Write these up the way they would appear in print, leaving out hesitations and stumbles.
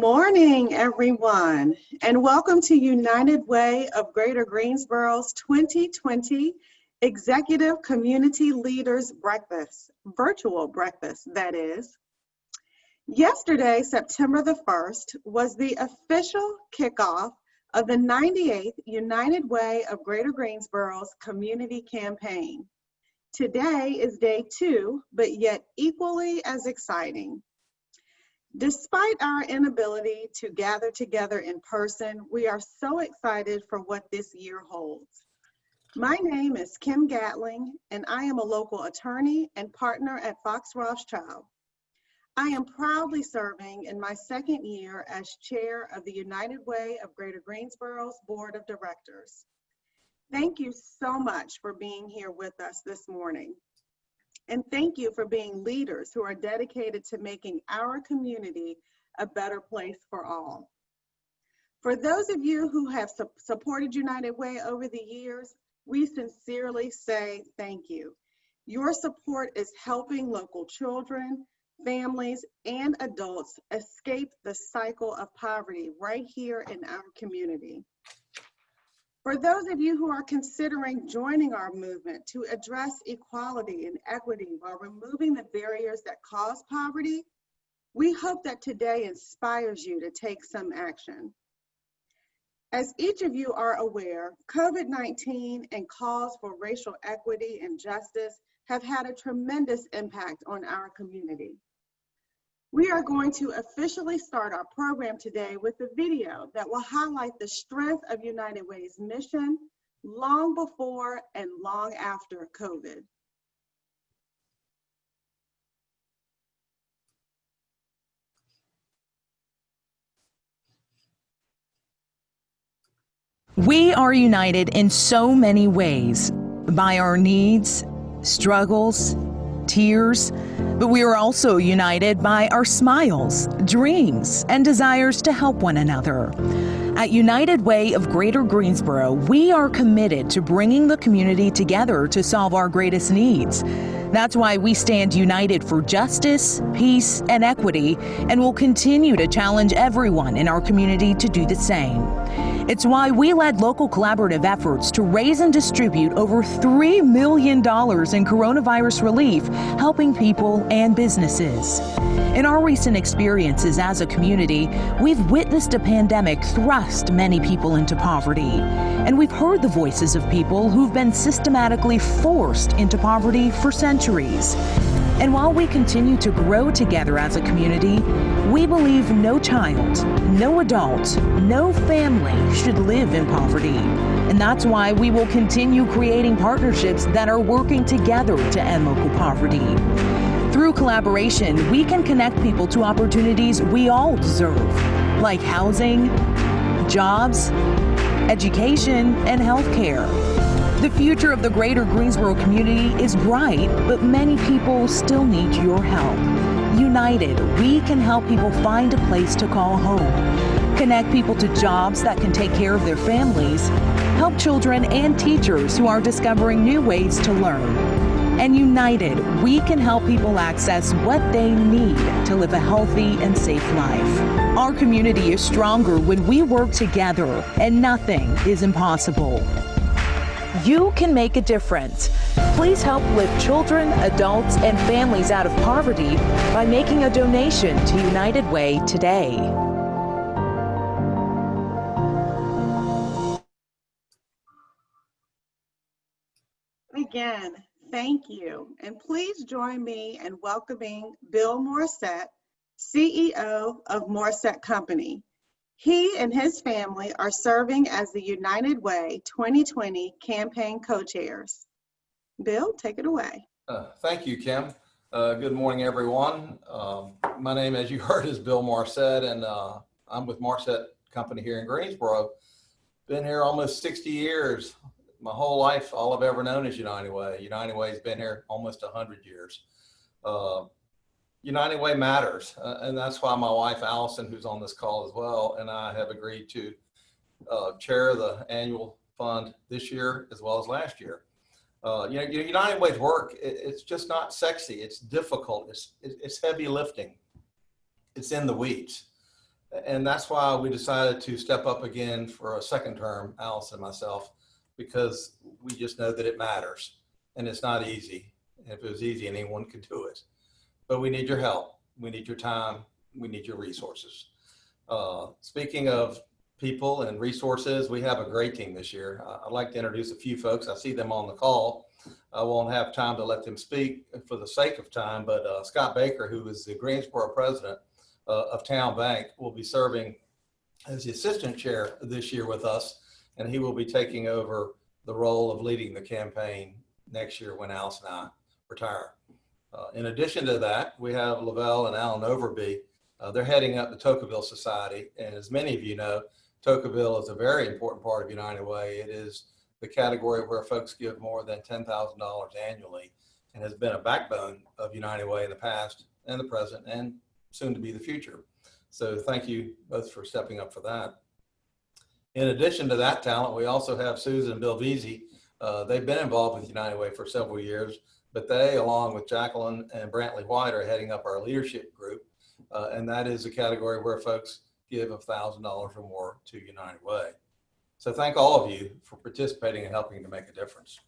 Morning, everyone, and welcome to United Way of Greater Greensboro's 2020 Executive Community Leaders Breakfast, virtual breakfast, that is. Yesterday, September the 1st, was the official kickoff of the 98th United Way of Greater Greensboro's community campaign. Today is day 2, but yet equally as exciting. Despite our inability to gather together in person, we are so excited for what this year holds. My name is Kim Gatling, and I am a local attorney and partner at Fox Rothschild. I am proudly serving in my second year as chair of the United Way of Greater Greensboro's Board of Directors. Thank you so much for being here with us this morning. And thank you for being leaders who are dedicated to making our community a better place for all. For those of you who have supported United Way over the years, we sincerely say thank you. Your support is helping local children, families, and adults escape the cycle of poverty right here in our community. For those of you who are considering joining our movement to address equality and equity while removing the barriers that cause poverty, we hope that today inspires you to take some action. As each of you are aware, COVID-19 and calls for racial equity and justice have had a tremendous impact on our community. We are going to officially start our program today with a video that will highlight the strength of United Way's mission long before and long after COVID. We are united in so many ways, by our needs, struggles, tears, but we are also united by our smiles, dreams, and desires to help one another. At United Way of Greater Greensboro, we are committed to bringing the community together to solve our greatest needs. That's why we stand united for justice, peace, and equity, and will continue to challenge everyone in our community to do the same. It's why we led local collaborative efforts to raise and distribute over $3 million in coronavirus relief, helping people and businesses. In our recent experiences as a community, we've witnessed a pandemic thrust many people into poverty. And we've heard the voices of people who've been systematically forced into poverty for centuries. And while we continue to grow together as a community, we believe no child, no adult, no family should live in poverty. And that's why we will continue creating partnerships that are working together to end local poverty. Through collaboration, we can connect people to opportunities we all deserve, like housing, jobs, education, and health care. The future of the Greater Greensboro community is bright, but many people still need your help. United, we can help people find a place to call home, connect people to jobs that can take care of their families, help children and teachers who are discovering new ways to learn. And united, we can help people access what they need to live a healthy and safe life. Our community is stronger when we work together, and nothing is impossible. You can make a difference. Please help lift children, adults, and families out of poverty by making a donation to United Way today. Again, thank you. And please join me in welcoming Bill Morissette, CEO of Morissette Company. He and his family are serving as the United Way 2020 campaign co-chairs. Bill, take it away. Thank you, Kim. Good morning, everyone. My name, as you heard, is Bill Morissette, and I'm with Morissette Company here in Greensboro. Been here almost 60 years. My whole life, all I've ever known is United Way. United Way has been here almost 100 years. United Way matters, and that's why my wife, Allison, who's on this call as well, and I have agreed to chair the annual fund this year as well as last year. United Way's work, it's just not sexy. It's difficult. It's heavy lifting. It's in the weeds. And that's why we decided to step up again for a second term, Alice and myself, because we just know that it matters and it's not easy. And if it was easy, anyone could do it. But we need your help. We need your time. We need your resources. Speaking of people and resources, we have a great team this year. I'd like to introduce a few folks. I see them on the call. I won't have time to let them speak for the sake of time, but Scott Baker, who is the Greensboro president of Town Bank, will be serving as the assistant chair this year with us, and he will be taking over the role of leading the campaign next year when Alice and I retire. In addition to that, we have Lavell and Alan Overby. They're heading up the Tocqueville Society, and as many of you know, Tocqueville is a very important part of United Way. It is the category where folks give more than $10,000 annually and has been a backbone of United Way in the past and the present and soon to be the future. So thank you both for stepping up for that. In addition to that talent, we also have Susan and Bilveezy. They've been involved with United Way for several years, but they, along with Jacqueline and Brantley White, are heading up our leadership group. And that is a category where folks give $1,000 or more to United Way. So thank all of you for participating and helping to make a difference.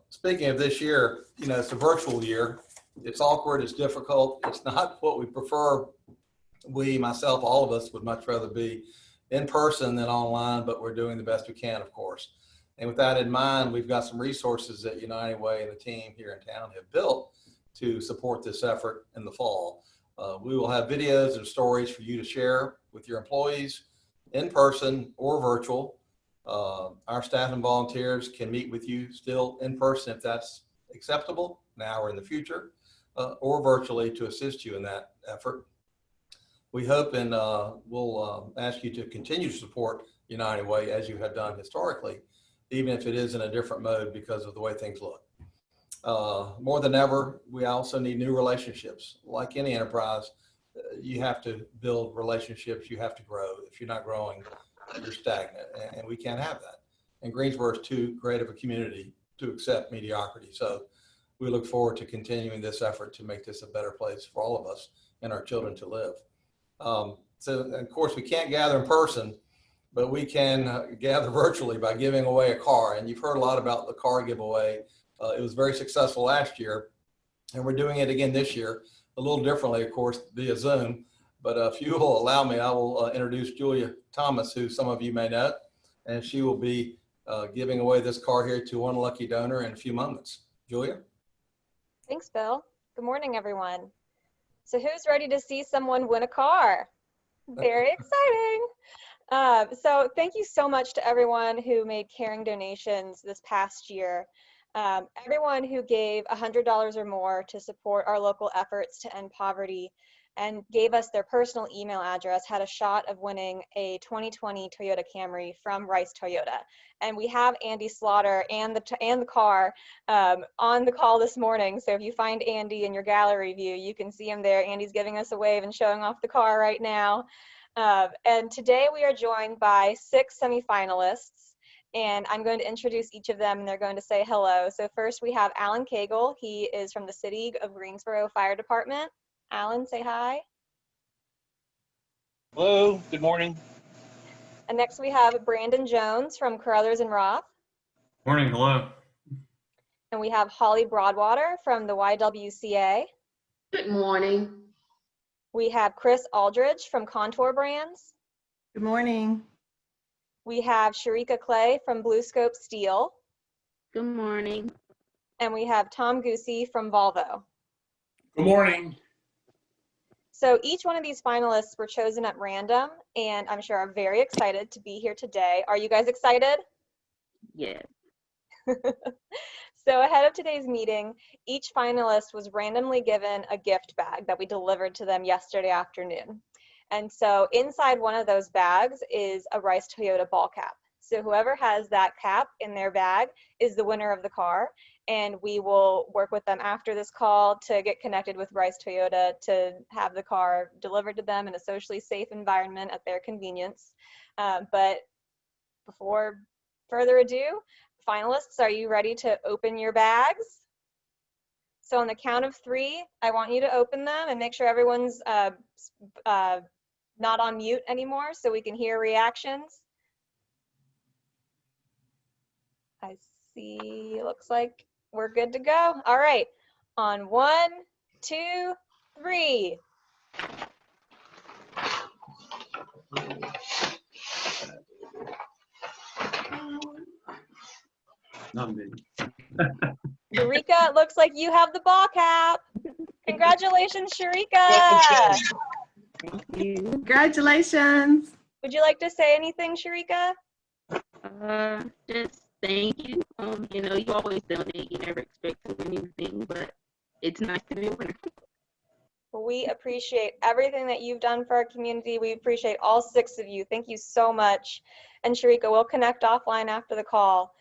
Speaking of this year, you know, it's a virtual year. It's awkward, it's difficult. It's not what we prefer. We, myself, all of us would much rather be in person than online, but we're doing the best we can, of course. And with that in mind, we've got some resources that United Way and the team here in town have built to support this effort in the fall. We will have videos and stories for you to share with your employees in person or virtual. Our staff and volunteers can meet with you still in person if that's acceptable now or in the future, or virtually to assist you in that effort. We hope and we'll ask you to continue to support United Way as you have done historically, even if it is in a different mode because of the way things look. More than ever, we also need new relationships. Like any enterprise, you have to build relationships, you have to grow. If you're not growing, you're stagnant, and we can't have that. And Greensboro is too great of a community to accept mediocrity. So we look forward to continuing this effort to make this a better place for all of us and our children to live. So of course we can't gather in person, but we can gather virtually by giving away a car. And you've heard a lot about the car giveaway. It was very successful last year, and we're doing it again this year, a little differently, of course, via Zoom. But if you will allow me, I will introduce Julia Thomas, who some of you may know, and she will be giving away this car here to one lucky donor in a few moments. Julia? Thanks, Bill. Good morning, everyone. So who's ready to see someone win a car? Very exciting. So thank you so much to everyone who made caring donations this past year. Everyone who gave $100 or more to support our local efforts to end poverty and gave us their personal email address had a shot of winning a 2020 Toyota Camry from Rice Toyota. And we have Andy Slaughter and the car on the call this morning. So if you find Andy in your gallery view, you can see him there. Andy's giving us a wave and showing off the car right now. And today we are joined by 6 semi-finalists. And I'm going to introduce each of them and they're going to say hello. So first we have Alan Cagle. He is from the City of Greensboro Fire Department. Alan, say hi. Hello, good morning. And next we have Brandon Jones from Carruthers and Roth. Morning, hello. And we have Holly Broadwater from the YWCA. Good morning. We have Chris Aldridge from Contour Brands. Good morning. We have Sharika Clay from Blue Scope Steel. Good morning. And we have Tom Goosey from Volvo. Good morning. So each one of these finalists were chosen at random, and I'm sure are very excited to be here today. Are you guys excited? Yeah. So ahead of today's meeting, each finalist was randomly given a gift bag that we delivered to them yesterday afternoon. And so inside one of those bags is a Rice Toyota ball cap. So whoever has that cap in their bag is the winner of the car. And we will work with them after this call to get connected with Rice Toyota to have the car delivered to them in a socially safe environment at their convenience. But before further ado, finalists, are you ready to open your bags? So on the count of 3, I want you to open them and make sure everyone's not on mute anymore so we can hear reactions? I see, looks like we're good to go. All right, on 1, 2, 3. Not me. Sharika, it looks like you have the ball cap. Congratulations, Sharika. Thank you. Congratulations. Would you like to say anything, Sharika? Just thank you. You always donate. You never expect to win anything, but it's nice to be a winner. We appreciate everything that you've done for our community. We appreciate all 6 of you. Thank you so much. And Sharika, we'll connect offline after the call.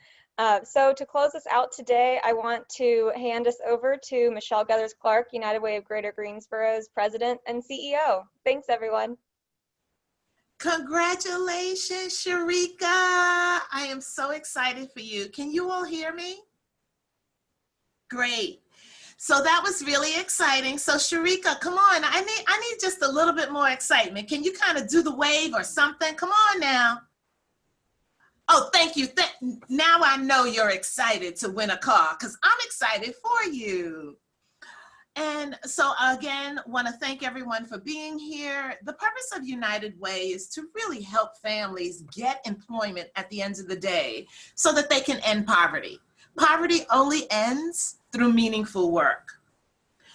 So to close us out today, I want to hand us over to Michelle Guthers-Clark, United Way of Greater Greensboro's President and CEO. Thanks, everyone. Congratulations, Sharika. I am so excited for you. Can you all hear me? Great. So that was really exciting. So Sharika, come on. I need just a little bit more excitement. Can you kind of do the wave or something? Come on now. Oh, thank you. Now I know you're excited to win a car because I'm excited for you. And so again, want to thank everyone for being here. The purpose of United Way is to really help families get employment at the end of the day so that they can end poverty. Poverty only ends through meaningful work.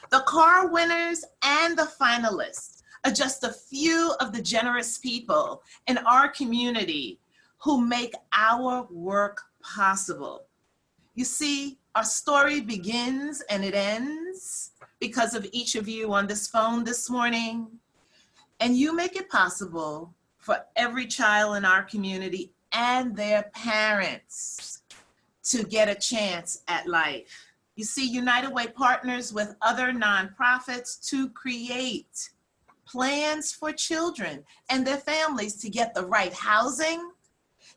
The car winners and the finalists are just a few of the generous people in our community who make our work possible. You see, our story begins and it ends because of each of you on this phone this morning. And you make it possible for every child in our community and their parents to get a chance at life. You see, United Way partners with other nonprofits to create plans for children and their families to get the right housing,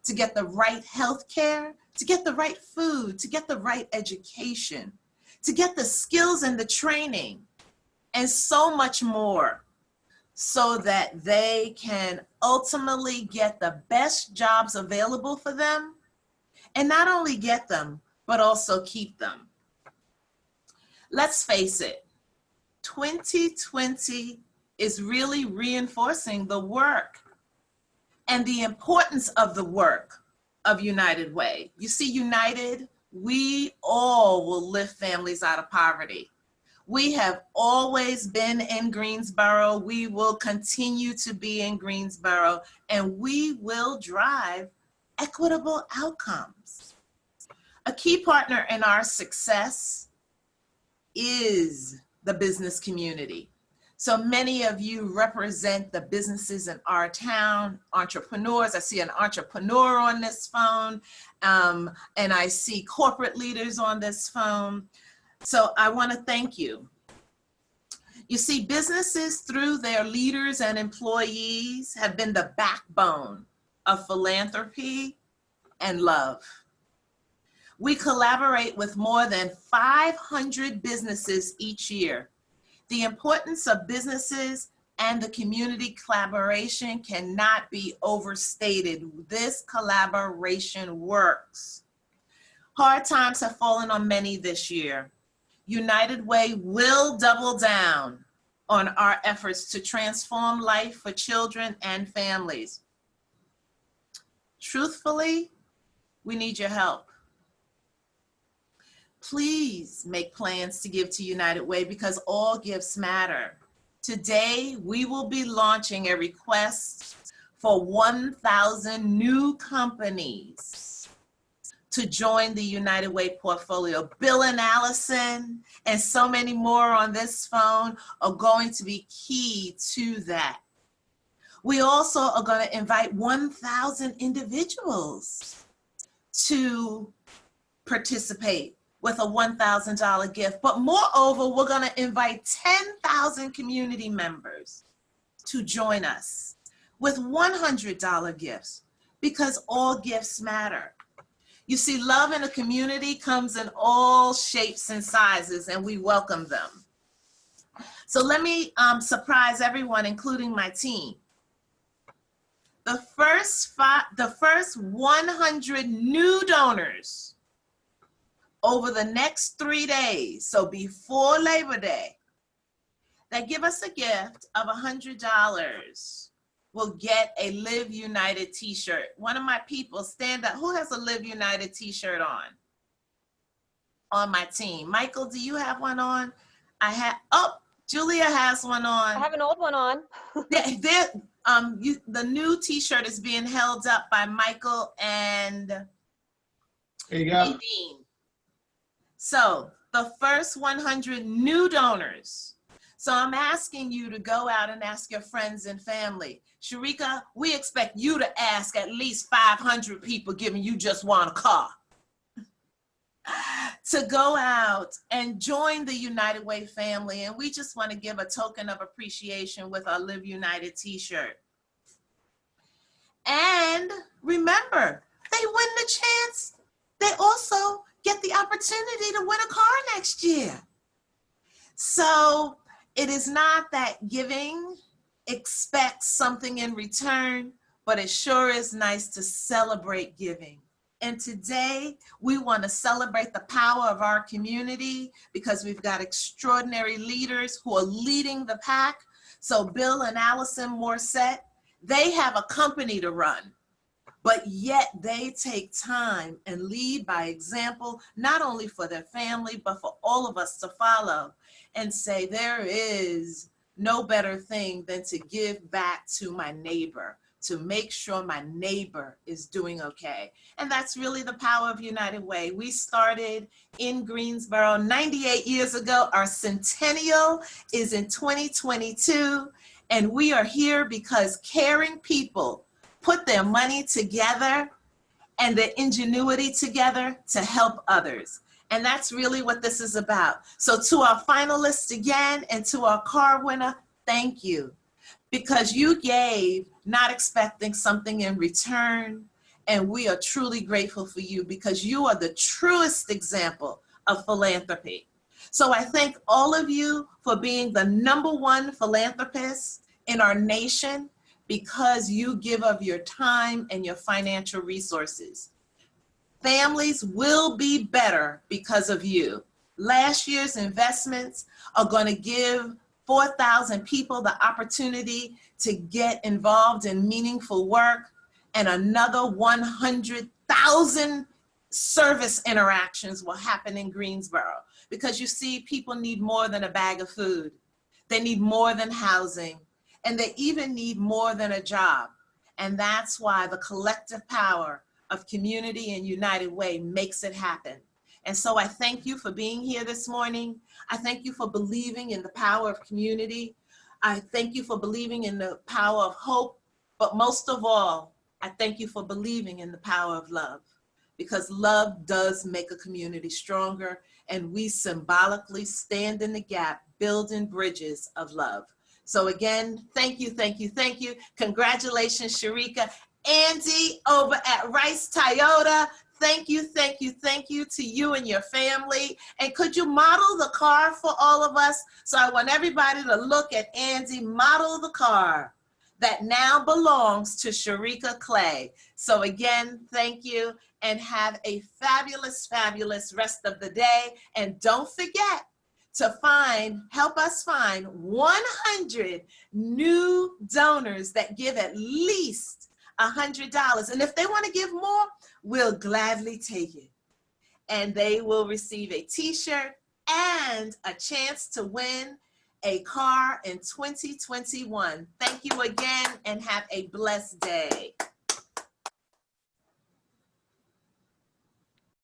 to get the right health care, to get the right food, to get the right education, to get the skills and the training, and so much more, so that they can ultimately get the best jobs available for them, and not only get them, but also keep them. Let's face it, 2020 is really reinforcing the work and the importance of the work of United Way. You see, United, we all will lift families out of poverty. We have always been in Greensboro. We will continue to be in Greensboro, and we will drive equitable outcomes. A key partner in our success is the business community. So many of you represent the businesses in our town, entrepreneurs. I see an entrepreneur on this phone, and I see corporate leaders on this phone. So I want to thank you. You see, businesses through their leaders and employees have been the backbone of philanthropy and love. We collaborate with more than 500 businesses each year. The importance of businesses and the community collaboration cannot be overstated. This collaboration works. Hard times have fallen on many this year. United Way will double down on our efforts to transform life for children and families. Truthfully, we need your help. Please make plans to give to United Way because all gifts matter. Today, we will be launching a request for 1,000 new companies to join the United Way portfolio. Bill and Allison and so many more on this phone are going to be key to that. We also are going to invite 1,000 individuals to participate with a $1,000 gift. But moreover, we're going to invite 10,000 community members to join us with $100 gifts because all gifts matter. You see, love in a community comes in all shapes and sizes, and we welcome them. So let me surprise everyone, including my team. first 100 new donors over the next 3 days, so before Labor Day, that give us a gift of $100 will get a Live United t-shirt. One of my people, stand up. Who has a Live United t-shirt on my team? Michael, do you have one on? Oh, Julia has one on. I have an old one on. The new t-shirt is being held up by Michael and There you go. Nadine. So the first 100 new donors. So I'm asking you to go out and ask your friends and family. Sharika, we expect you to ask at least 500 people, given you just want a car, to go out and join the United Way family. And we just want to give a token of appreciation with our Live United t-shirt. And remember, they win the chance. They also get the opportunity to win a car next year. So it is not that giving expects something in return, but it sure is nice to celebrate giving. And today we want to celebrate the power of our community because we've got extraordinary leaders who are leading the pack. So Bill and Allison Morissette, they have a company to run, but yet they take time and lead by example, not only for their family, but for all of us to follow and say, there is no better thing than to give back to my neighbor, to make sure my neighbor is doing okay. And that's really the power of United Way. We started in Greensboro 98 years ago. Our centennial is in 2022. And we are here because caring people put their money together and their ingenuity together to help others. And that's really what this is about. So to our finalists again, and to our car winner, thank you. Because you gave, not expecting something in return. And we are truly grateful for you because you are the truest example of philanthropy. So I thank all of you for being the #1 philanthropist in our nation because you give of your time and your financial resources. Families will be better because of you. Last year's investments are going to give 4,000 people the opportunity to get involved in meaningful work, and another 100,000 service interactions will happen in Greensboro. Because you see, people need more than a bag of food. They need more than housing, and they even need more than a job. And that's why the collective power of community and United Way makes it happen. And so I thank you for being here this morning. I thank you for believing in the power of community. I thank you for believing in the power of hope. But most of all, I thank you for believing in the power of love, because love does make a community stronger, and we symbolically stand in the gap, building bridges of love. So again, thank you, thank you, thank you. Congratulations, Sharika. Andy over at Rice Toyota, thank you, thank you, thank you to you and your family. And could you model the car for all of us? So I want everybody to look at Andy model the car that now belongs to Sharika Clay. So again, thank you, and have a fabulous, fabulous rest of the day. And don't forget to help us find 100 new donors that give at least $100. And if they want to give more, we'll gladly take it. And they will receive a t-shirt and a chance to win a car in 2021. Thank you again and have a blessed day.